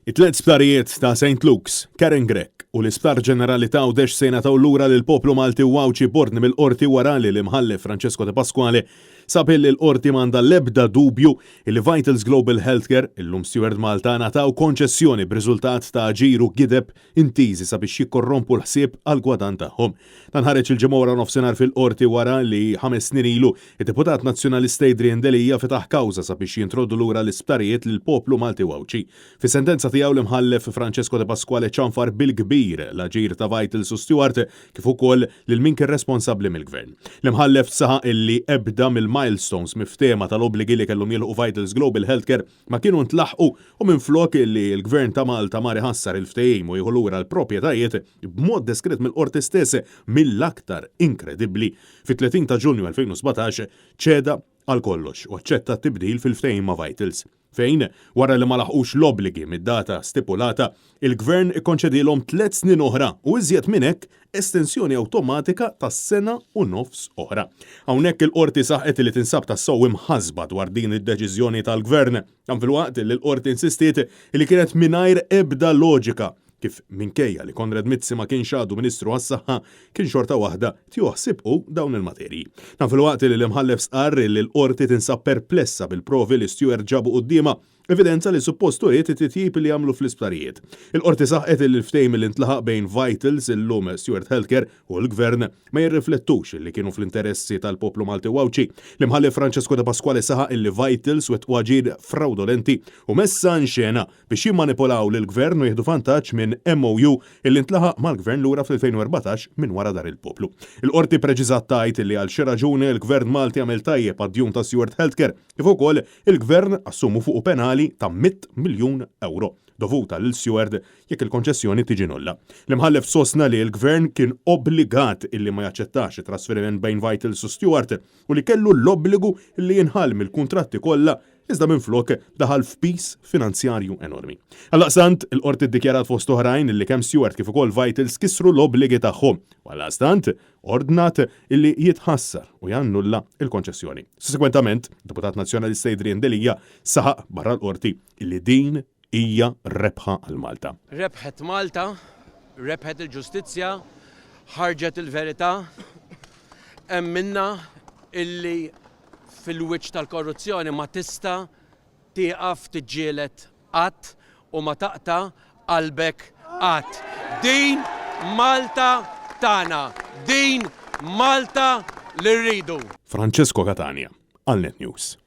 It-tlet sptarijiet ta' St. Luke's, Karen Grek u l-Isptar Ġenerali ta' Għawdex sejna ta' lura l-poplu Malti u Għawċi Borni mill-qorti wara li l-imħallef Francesco De Pasquale sab li l-qorti manda l-ebda dubju li Vitals Global Healthcare illum Steward Malta nataw konċessjoni b'riżultat ta' ġiru gideb intiżi sabiex jikkorrompu l-ħsieb għal gwadan tagħhom. Dan ħareġ il-ġimgħa nofsinhar fil-qorti wara li 5 snin ilu id-deputat nazzjonalista Adrian Delija fetaħ kawża sabiex jintrodu lura l-isptarijiet lill-poplu Malti u Għawċi. Fi-sentenza tiegħu l-imħallef Francesco De Pasquale ċanfar bil-kbir l-aġir ta' Vitals u Stewart kif ukoll lil min kien responsabbli mill-gvern. L-imħallef saħaq illi ebda mill-milestones miftema tal-obbligi li kellhom jilħu Vitals Global Healthcare ma kienu ntlaħqu u minflok illi l-gvern ta' Malta ma riħassar il-ftehim u jieħu lura l-proprjetajiet b'mod deskritt mill-qorti stess mill-aktar inkredibbli fit-30 ta' Ġunju 2017 ċeda għal kollox u aċċetta tibdil fil-ftehim ma' Vitals. Fejn, wara li ma laħqux l-obbligi mid-data stipulata, il-gvern ikkonċedilhom 3 snin oħra u iżjed minn hekk estensjoni awtomatika tas sena u nofs oħra. Hawnhekk il-qorti saħqet li tinsab tas-sew imħasba dwar din id-deċiżjoni tal-gvern, kemm filwaqt li l-qorti insistiet li kienet mingħajr ebda loġika kif minkejja li Konrad Mizzi ma kienx għadu Ministru għas-Saħħa kien xorta waħda tieħu ħsibqu dawn il-materji. Filwaqt li l-imħallef sqar li l-qorti tinsab perplessa bil-provi li Stewart ġabu qudiema evidenza li suppost uriet it-titjib li jagħmlu fl-isptarijiet. Il-qorti saħqet li l-ftehim li ntlaħaq bejn Vitals illum Stewart Healthcare u l-gvern ma jirriflettux li kienu fl-interessi tal-poplu Malti u Għawċi. L-imħallef Francesco De Pasquale saħaq li Vitals wettqu aġir fraudolenti u messa nxena biex jimmanipolaw lill-gvern u jieħdu vantaġġ minn MOU illi ntlaħaq mal-gvern lura fl-2014 minn wara dar il-poplu. Il-qorti preċiżat tajt li għal xi raġuni l-gvern Malti għamel tajjeb għad-djun ta' Stewart Healthcare kif ukoll il-gvern assumu fuq penali ta' 100 miljun euro dovuta lil Stewart jekk il-konċessjoni tiġi nulla. L-imħallef sostna li l-gvern kien obbligat illi ma jaċċettax it-trasferiment bejn Vitals u Stewart u li kellu l-obbligu li jinħall mill-kuntratti kollha iżda minflok daħal f'pis finanzjarju enormi. Għallaqstant, il-qorti ddikjarat fost oħrajn illi kemm Stewart kif ukoll Vitals kisru l-obbligi tagħhom. Għallaqstant, ordnat illi jitħassar u jannulla il-konċessjoni. Sussekwentament, deputat nazzjonalista Adrian Delija saħaq barra l-qorti illi din hija rebħa għal Malta. Rebħet Malta, rebħet il-ġustizzja, ħarġet il-verità, hemm minna illi fil-wiċċ tal-korruzzjoni ma tista' tieqaf tiġġieled qatt u ma taqta' qalbek qatt. Din Malta tagħna, din Malta li rridu. Francesco Catania, għal Net News.